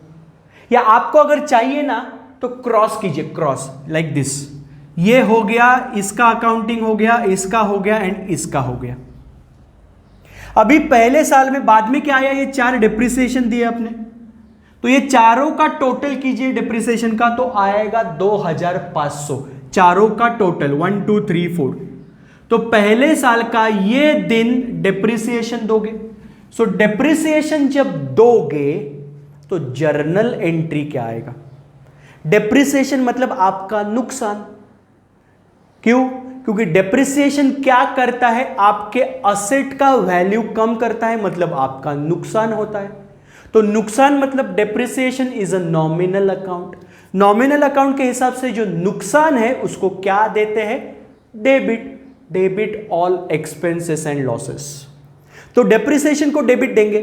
या आपको अगर चाहिए ना तो क्रॉस कीजिए, क्रॉस लाइक दिस। ये हो गया, इसका अकाउंटिंग हो गया, इसका हो गया एंड इसका हो गया। अभी पहले साल में, बाद में क्या आया? ये 4 डिप्रिसिएशन दिए अपने, तो ये चारों का टोटल कीजिए डिप्रिसिएशन का, तो आएगा 2500। चारों का टोटल 1 2 3 4, तो पहले साल का ये दिन डिप्रिसिएशन दोगे। सो डिप्रिसिएशन जब दोगे तो जर्नल एंट्री क्या आएगा? डिप्रिसिएशन मतलब आपका नुकसान। क्यों? क्योंकि डेप्रिसिएशन क्या करता है? आपके असेट का वैल्यू कम करता है, मतलब आपका नुकसान होता है। तो नुकसान मतलब depreciation is a nominal account. Nominal account के हिसाब से जो नुकसान है उसको क्या देते हैं? Debit. Debit all expenses and losses. तो डेप्रिसिएशन को डेबिट देंगे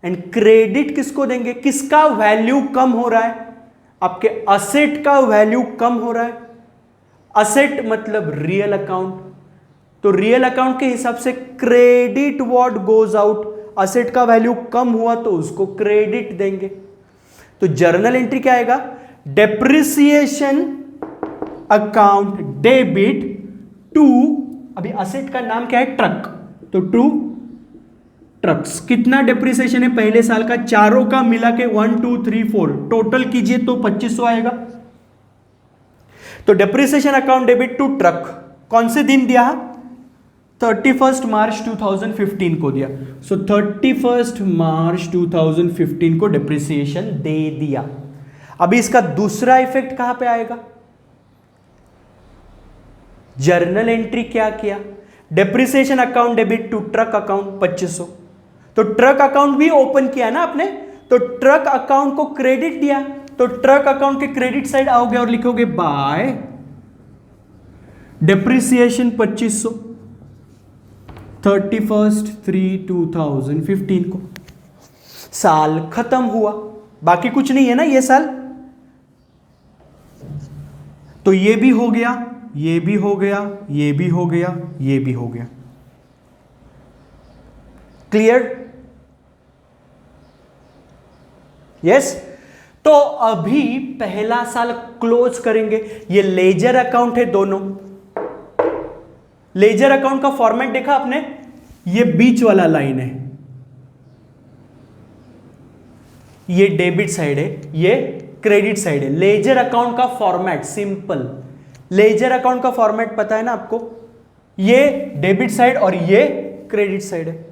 एंड क्रेडिट किसको देंगे? किसका वैल्यू कम हो रहा है? आपके असेट का वैल्यू कम हो रहा है। असेट मतलब रियल अकाउंट, तो रियल अकाउंट के हिसाब से credit what goes out. Asset का वैल्यू कम हुआ तो उसको क्रेडिट देंगे। तो जर्नल एंट्री क्या आएगा? डेप्रिसिएशन अकाउंट डेबिट टू, अभी असेट का नाम क्या है? ट्रक, तो टू ट्रक्स। कितना डेप्रिसिएशन है पहले साल का? चारों का मिला के 1 2 3 4, टोटल कीजिए तो 2500 आएगा। तो depreciation account debit to truck कौन से दिन दिया? 31 मार्च 2015 को दिया। सो 31 मार्च 2015 को डेप्रिसिएशन दे दिया। अभी इसका दूसरा इफेक्ट कहां पे आएगा? जर्नल एंट्री क्या किया? Depreciation account debit to truck account 2500, तो ट्रक अकाउंट भी ओपन किया ना आपने, तो ट्रक अकाउंट को क्रेडिट दिया, तो ट्रक अकाउंट के क्रेडिट साइड आओगे और लिखोगे बाय डेप्रिसिएशन 2500, 31/3/2015 को। साल खत्म हुआ। बाकी कुछ नहीं है ना ये साल। तो ये भी हो गया, ये भी हो गया, ये भी हो गया, ये भी हो गया। क्लियर? यस। तो अभी पहला साल क्लोज करेंगे। ये लेजर अकाउंट है दोनों। लेजर अकाउंट का फॉर्मेट देखा आपने, ये बीच वाला लाइन है, ये डेबिट साइड है, ये क्रेडिट साइड है। लेजर अकाउंट का फॉर्मेट सिंपल, लेजर अकाउंट का फॉर्मेट पता है ना आपको, ये डेबिट साइड और ये क्रेडिट साइड है।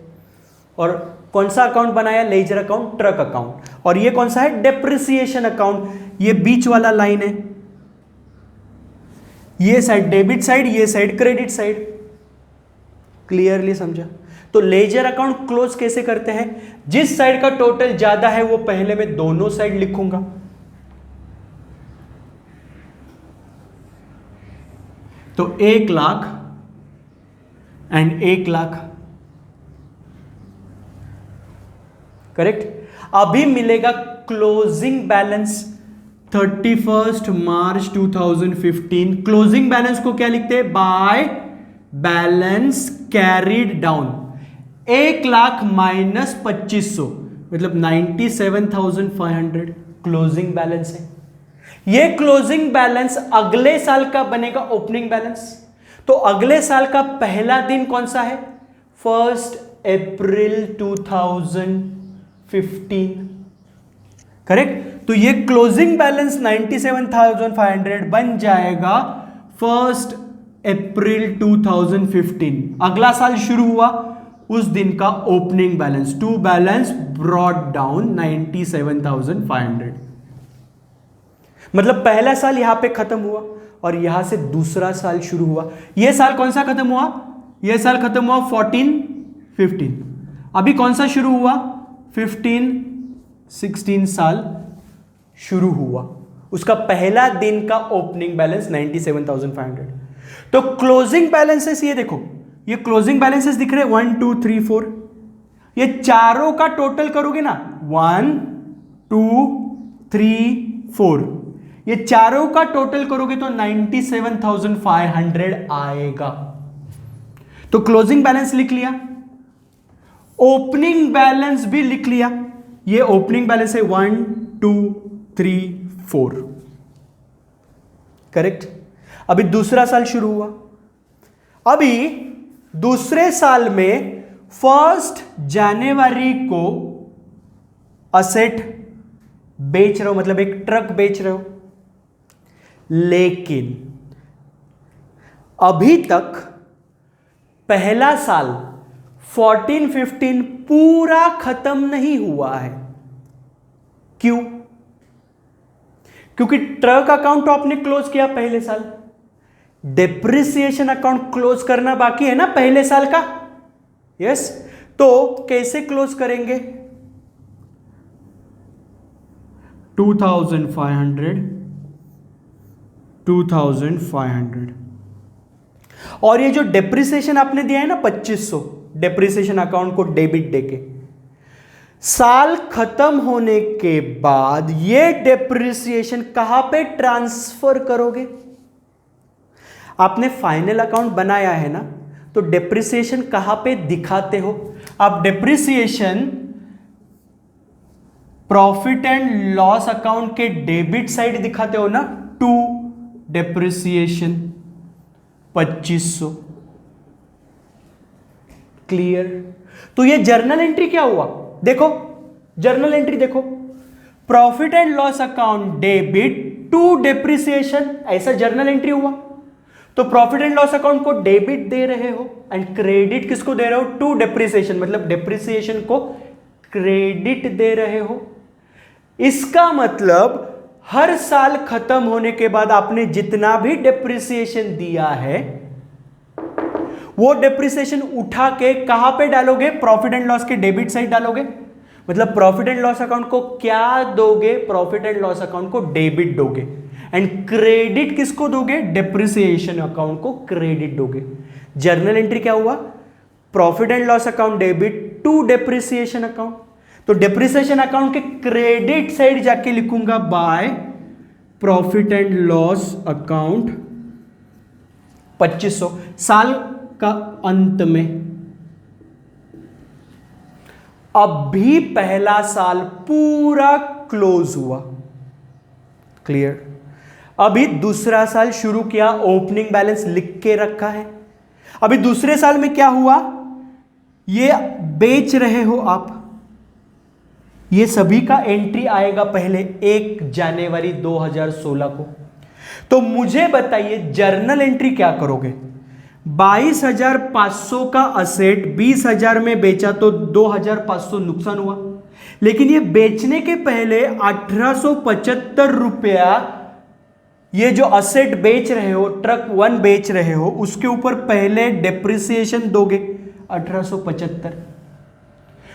और कौन सा अकाउंट बनाया? Ledger account, truck account. और ये कौन सा है? Depreciation account. ये बीच वाला लाइन है, ये साइड डेबिट साइड, ये साइड क्रेडिट साइड। क्लियरली समझा? तो लेजर अकाउंट क्लोज कैसे करते हैं? जिस साइड का टोटल ज्यादा है वो पहले मैं दोनों साइड लिखूंगा। तो 1 लाख एंड 1 लाख, करेक्ट। अभी मिलेगा क्लोजिंग बैलेंस 31 मार्च 2015। क्लोजिंग बैलेंस को क्या लिखते हैं? By balance carried down. 1 lakh minus 2500 मतलब 97,500 क्लोजिंग बैलेंस है। ये क्लोजिंग बैलेंस अगले साल का बनेगा ओपनिंग बैलेंस। तो अगले साल का पहला दिन कौन सा है? 1 अप्रैल 2015, करेक्ट। तो ये क्लोजिंग बैलेंस 97,500 बन जाएगा 1 अप्रैल 2015। अगला साल शुरू हुआ उस दिन का opening balance, to balance brought down 97,500। मतलब पहला साल यहां पे खत्म हुआ और यहां से दूसरा साल शुरू हुआ। यह साल कौन सा खत्म हुआ? यह साल खत्म हुआ 14-15। अभी कौन सा शुरू हुआ? 15-16 साल शुरू हुआ। उसका पहला दिन का ओपनिंग बैलेंस 97,500। तो क्लोजिंग बैलेंसेस ये देखो, ये क्लोजिंग बैलेंसेस दिख रहे हैं 1 2 3 4। ये चारों का टोटल करोगे ना 1 2 3 4, ये चारों का टोटल करोगे तो 97,500 आएगा। तो क्लोजिंग बैलेंस लिख लिया, ओपनिंग बैलेंस भी लिख लिया। ये ओपनिंग बैलेंस है 1 2 3 4, करेक्ट। अभी दूसरा साल शुरू हुआ। अभी दूसरे साल में 1 जनवरी को असेट बेच रहे हो, मतलब एक ट्रक बेच रहे हो। लेकिन अभी तक पहला साल 14-15 पूरा खत्म नहीं हुआ है। क्यों? क्योंकि ट्रक अकाउंट तो आपने क्लोज किया पहले साल, डेप्रिसिएशन अकाउंट क्लोज करना बाकी है ना पहले साल का। यस। तो कैसे क्लोज करेंगे? 2,500 और ये जो डेप्रिसिएशन आपने दिया है ना 2500 डेप्रिसिएशन अकाउंट को डेबिट देके, साल खत्म होने के बाद ये डेप्रिसिएशन कहां पे ट्रांसफर करोगे? आपने फाइनल अकाउंट बनाया है ना, तो डेप्रिसिएशन कहां पे दिखाते हो आप? Depreciation profit and loss account के डेबिट साइड दिखाते हो ना, टू डेप्रिसिएशन 2500। क्लियर? तो ये जर्नल एंट्री क्या हुआ? देखो जर्नल एंट्री देखो, profit and loss account debit to depreciation, ऐसा जर्नल एंट्री हुआ। तो प्रॉफिट एंड लॉस अकाउंट को डेबिट दे रहे हो एंड क्रेडिट किसको दे रहे हो? टू डेप्रिसिएशन, मतलब डेप्रिसिएशन को क्रेडिट दे रहे हो। इसका मतलब हर साल खत्म होने के बाद आपने जितना भी डेप्रिसिएशन दिया है वो डेप्रिसिएशन उठा के कहां पे डालोगे? प्रॉफिट एंड लॉस के डेबिट साइड डालोगे। मतलब प्रॉफिट एंड लॉस अकाउंट को क्या दोगे? प्रॉफिट एंड लॉस अकाउंट को डेबिट दोगे एंड क्रेडिट किसको दोगे? डेप्रिसिएशन अकाउंट को क्रेडिट दोगे। जर्नल एंट्री क्या हुआ? Profit and loss account debit to depreciation account. तो डेप्रिसिएशन अकाउंट के क्रेडिट साइड जाके लिखूंगा by profit and loss account 2500 साल का अंत में। अभी पहला साल पूरा क्लोज हुआ, क्लियर। अभी दूसरा साल शुरू किया, ओपनिंग बैलेंस लिख के रखा है। अभी दूसरे साल में क्या हुआ, ये बेच रहे हो आप, ये सभी का एंट्री आएगा पहले 1 जनवरी 2016 को। तो मुझे बताइए जर्नल एंट्री क्या करोगे। 22,500 का असेट 20,000 में बेचा तो 2,500 नुकसान हुआ, लेकिन ये बेचने के पहले 1875 रुपया ये जो असेट बेच रहे हो, ट्रक 1 बेच रहे हो, उसके ऊपर पहले डेप्रिसिएशन दोगे 1875।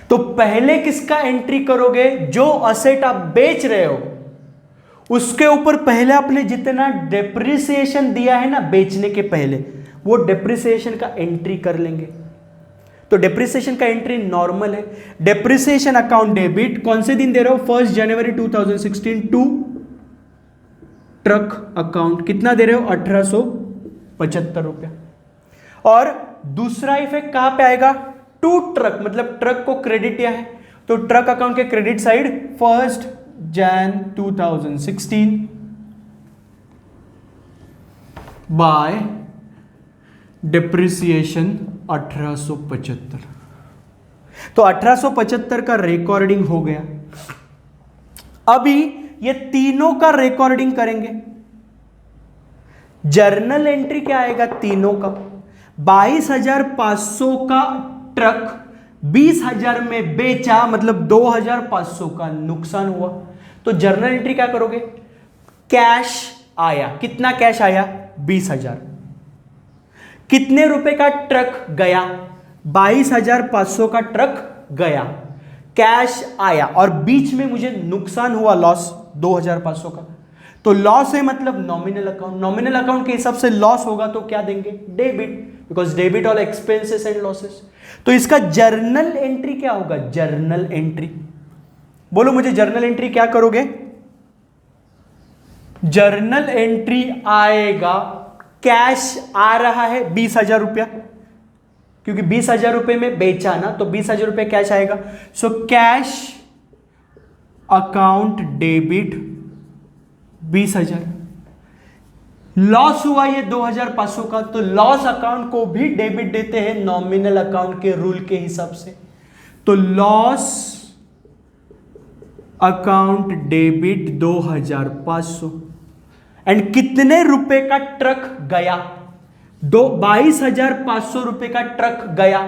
तो पहले किसका एंट्री करोगे, जो असेट आप बेच रहे हो उसके ऊपर पहले आपने जितना डेप्रिसिएशन दिया है ना बेचने के पहले, वो डेप्रिसिएशन का एंट्री कर लेंगे। तो डेप्रिसिएशन का एंट्री नॉर्मल है। डेप्रिसिएशन अकाउंट डेबिट कौन से दिन दे रहे हो, 1 जनवरी 2016 टू ट्रक अकाउंट कितना दे रहे हो, 1875 रुपया। और दूसरा इफेक्ट कहां पे आएगा, टू ट्रक, मतलब ट्रक को क्रेडिट दिया है तो ट्रक अकाउंट के credit side 1 January 2016 bye depreciation 1875। तो 1875 का रिकॉर्डिंग हो गया। अभी ये तीनों का रिकॉर्डिंग करेंगे। जर्नल एंट्री क्या आएगा तीनों का, 22,500 का ट्रक 20,000 में बेचा, मतलब 2,500 का नुकसान हुआ। तो जर्नल एंट्री क्या करोगे, कैश आया, कितना कैश आया, 20,000। कितने रुपए का ट्रक गया, 22,500 का ट्रक गया, कैश आया, और बीच में मुझे नुकसान हुआ, लॉस 2,500 का। तो लॉस है मतलब नॉमिनल अकाउंट, नॉमिनल अकाउंट के हिसाब से लॉस होगा तो क्या देंगे, debit, because debit all expenses and losses. तो इसका जर्नल एंट्री क्या होगा, जर्नल एंट्री, बोलो मुझे जर्नल एंट्री क्या करोगे। जर्नल एंट्री आएगा, कैश आ रहा है 20,000 रुपया, क्योंकि 20,000 रुपए में बेचा ना, तो 20,000 रुपये कैश आएगा। So cash account debit 20,000। Loss हुआ ये 2,500 का, तो लॉस अकाउंट को भी डेबिट देते हैं नॉमिनल अकाउंट के रूल के हिसाब से। तो लॉस अकाउंट डेबिट 2,500। एंड कितने रुपए का ट्रक गया, 22,500 रुपए का ट्रक गया।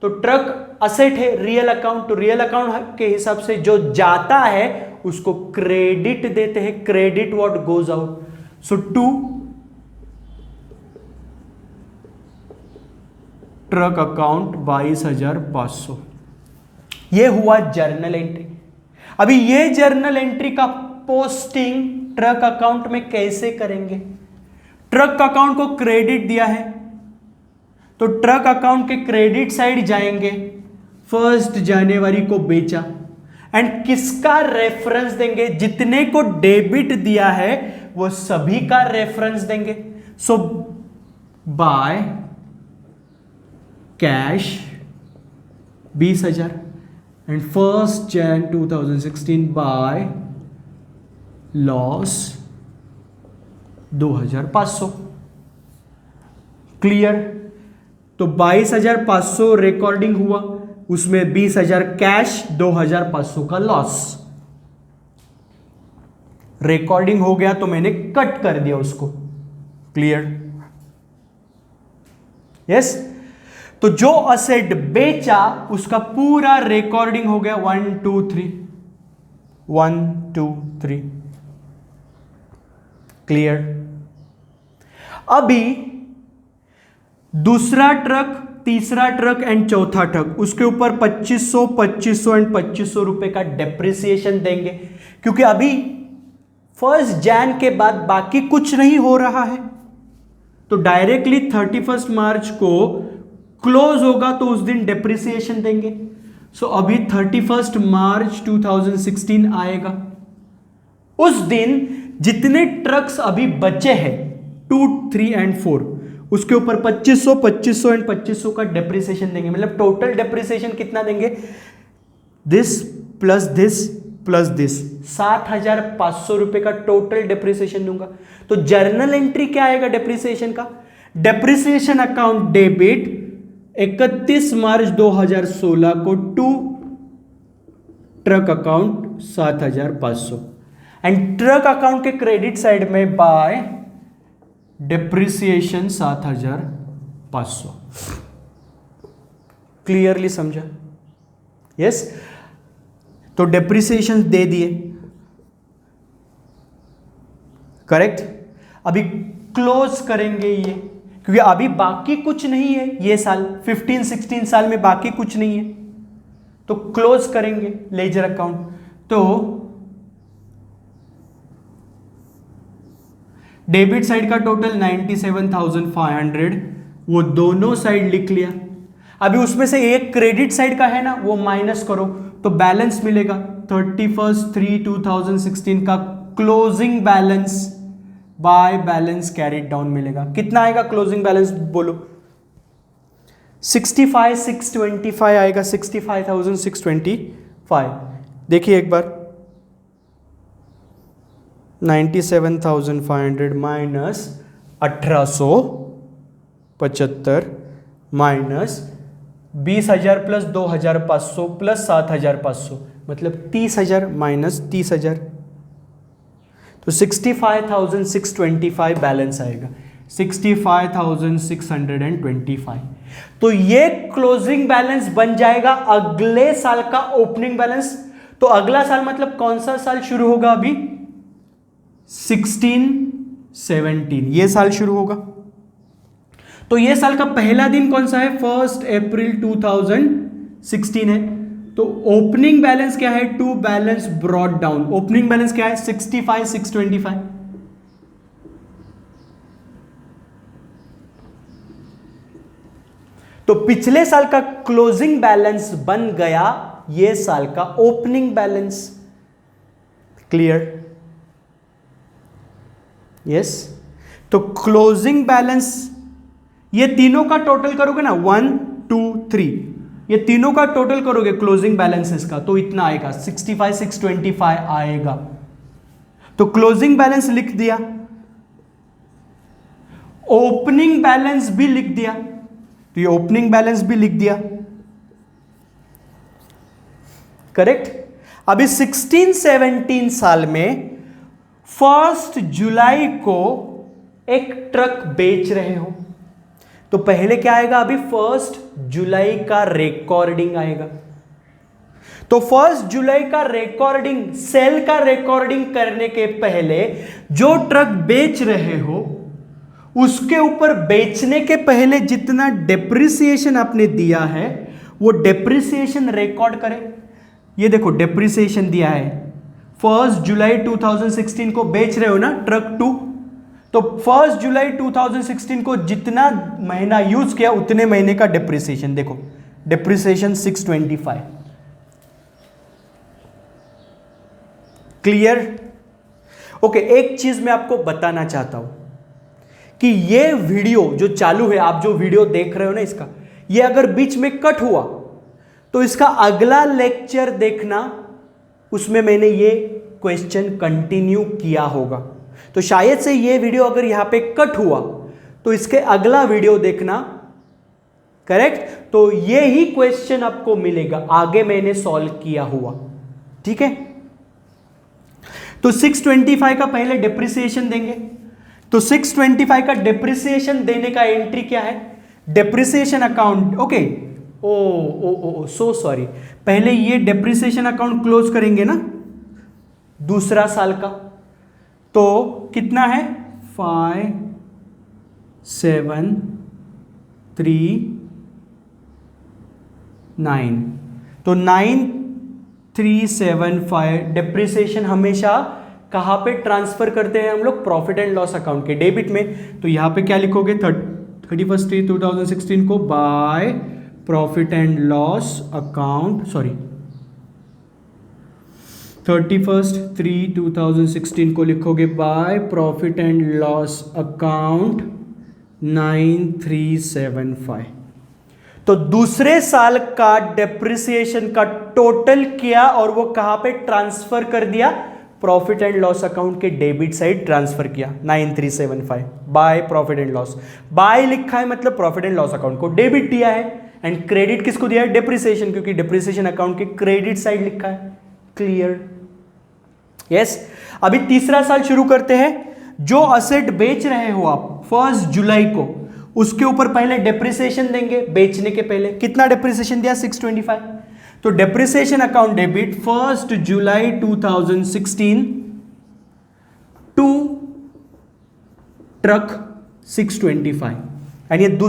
तो ट्रक असेट है, रियल अकाउंट, तो रियल अकाउंट के हिसाब से जो जाता है उसको क्रेडिट देते हैं, credit what goes out. So to truck account 22,500, ये हुआ जर्नल एंट्री। अभी ये जर्नल एंट्री का पोस्टिंग ट्रक अकाउंट में कैसे करेंगे। ट्रक अकाउंट को क्रेडिट दिया है तो ट्रक अकाउंट के क्रेडिट साइड जाएंगे, 1 जनवरी को बेचा, एंड किसका रेफरेंस देंगे, जितने को डेबिट दिया है वो सभी का रेफरेंस देंगे। So by cash 20,000 and 1 January 2016 by loss 2,500। Clear. तो 22,500 रिकॉर्डिंग हुआ, उसमें 20,000 कैश, 2,500 का लॉस। रिकॉर्डिंग हो गया तो मैंने कट कर दिया उसको। Clear, yes. तो जो असेट बेचा उसका पूरा रिकॉर्डिंग हो गया, 1 2 3 1 2 3। क्लियर। अभी दूसरा ट्रक, तीसरा ट्रक एंड चौथा ट्रक, उसके ऊपर 2500 2500 एंड 2500 रुपए का डेप्रिसिएशन देंगे, क्योंकि अभी 1 जनवरी के बाद बाकी कुछ नहीं हो रहा है। तो डायरेक्टली 31 मार्च को क्लोज होगा तो उस दिन डेप्रिसिएशन देंगे। सो अभी 31 मार्च 2016 आएगा। उस दिन जितने ट्रक्स अभी बचे हैं 2, 3 एंड 4, उसके ऊपर 2500, 2500 एंड 2500 का डेप्रिसिएशन देंगे। मतलब टोटल डेप्रिसिएशन कितना देंगे? This plus this plus this, 7,500 रुपए का टोटल डेप्रिसिएशन दूंगा। तो जर्नल एंट्री क्या आएगा डेप्रिसिएशन का? डेप्रिसिएशन अकाउंट डेबिट 31 मार्च 2016 को to truck account 7,500 and truck account के क्रेडिट साइड में बाय डेप्रिसिएशन 7,500। क्लियरली समझा? यस। तो डेप्रिसिएशन दे दिए, करेक्ट। अभी क्लोज करेंगे ये, क्योंकि अभी बाकी कुछ नहीं है ये साल, 15-16 साल में बाकी कुछ नहीं है, तो क्लोज करेंगे लेजर अकाउंट। तो डेबिट साइड का टोटल 97,500, वो दोनों साइड लिख लिया। अभी उसमें से एक क्रेडिट साइड का है ना, वो माइनस करो तो बैलेंस मिलेगा 31/3/2016 का closing balance by balance carried down मिलेगा। कितना आएगा क्लोजिंग बैलेंस बोलो? 65,625 आएगा, 65,625। देखिए एक बार, 97,500 माइनस 1,875 माइनस 20,000 प्लस 2,500 प्लस 7,500, मतलब 30,000 माइनस 30,000, तो 65,625 बैलेंस आएगा, 65,625। तो ये क्लोजिंग बैलेंस बन जाएगा अगले साल का ओपनिंग बैलेंस। तो अगला साल मतलब कौन सा साल शुरू होगा? अभी 16-17 ये साल शुरू होगा। तो ये साल का पहला दिन कौन सा है? 1 अप्रैल 2016 है। तो ओपनिंग बैलेंस क्या है? To balance brought down, opening balance क्या है? 65,625। तो पिछले साल का क्लोजिंग बैलेंस बन गया ये साल का ओपनिंग बैलेंस। क्लियर? यस। तो क्लोजिंग बैलेंस ये तीनों का टोटल करोगे ना, 1, 2, 3, ये तीनों का टोटल करोगे क्लोजिंग बैलेंसेस का, तो इतना आएगा 65,625 आएगा। तो क्लोजिंग बैलेंस लिख दिया, ओपनिंग बैलेंस भी लिख दिया, तो ये ओपनिंग बैलेंस भी लिख दिया, करेक्ट। अभी 16-17 साल में 1 जुलाई को एक ट्रक बेच रहे हो, तो पहले क्या आएगा? अभी 1 जुलाई का रिकॉर्डिंग आएगा। तो 1 जुलाई का रिकॉर्डिंग, सेल का रिकॉर्डिंग करने के पहले जो ट्रक बेच रहे हो उसके ऊपर बेचने के पहले जितना डेप्रिसिएशन आपने दिया है वो डेप्रिसिएशन रिकॉर्ड करें। ये देखो डेप्रिसिएशन दिया है, 1 जुलाई 2016 को बेच रहे हो ना ट्रक 2, तो 1 जुलाई 2016 को जितना महीना यूज किया उतने महीने का डेप्रिसिएशन देखो, डेप्रिसिएशन 625। क्लियर? ओके, एक चीज मैं आपको बताना चाहता हूं कि ये वीडियो जो चालू है, आप जो वीडियो देख रहे हो ना इसका, ये अगर बीच में कट हुआ तो इसका अगला लेक्चर देखना, उसमें मैंने ये क्वेश्चन कंटिन्यू किया होगा। तो शायद से ये वीडियो अगर यहां पे कट हुआ तो इसके अगला वीडियो देखना, करेक्ट। तो ये ही क्वेश्चन आपको मिलेगा, आगे मैंने सॉल्व किया हुआ, ठीक है। तो 625 का पहले डेप्रिसिएशन देंगे, तो 625 का डेप्रिसिएशन देने का एंट्री क्या है? डेप्रिसिएशन अकाउंट, ओके, ओ सो सॉरी, पहले ये डेप्रिसिएशन अकाउंट क्लोज करेंगे ना दूसरा साल का, तो कितना है? 5,7,3,9, तो 9,375 डेप्रिसिएशन हमेशा कहां पे ट्रांसफर करते हैं हम लोग? प्रॉफिट एंड लॉस अकाउंट के डेबिट में। तो यहां पे क्या लिखोगे? 31/3/2016 को bye profit and loss account, 31/3/2016 को लिखोगे bye profit and loss account 9375। तो दूसरे साल का डेप्रिसिएशन का टोटल किया और वो कहां पे ट्रांसफर कर दिया, प्रॉफिट एंड लॉस अकाउंट के डेबिट साइड ट्रांसफर किया 9375 by profit and loss. By लिखा है मतलब प्रॉफिट एंड लॉस अकाउंट को डेबिट दिया है, एंड क्रेडिट किसको दिया है, डेप्रिसिएशन, क्योंकि डेप्रिसिएशन अकाउंट के क्रेडिट साइड लिखा है। क्लियर? यस। अभी तीसरा साल शुरू करते हैं। जो असेट बेच रहे हो आप 1 जुलाई को, उसके ऊपर पहले डेप्रिसिएशन देंगे बेचने के पहले। कितना डेप्रिसिएशन दिया, 625। तो डेप्रिसिएशन अकाउंट डेबिट 1 जुलाई 2016 टू ट्रक 625, एंड ये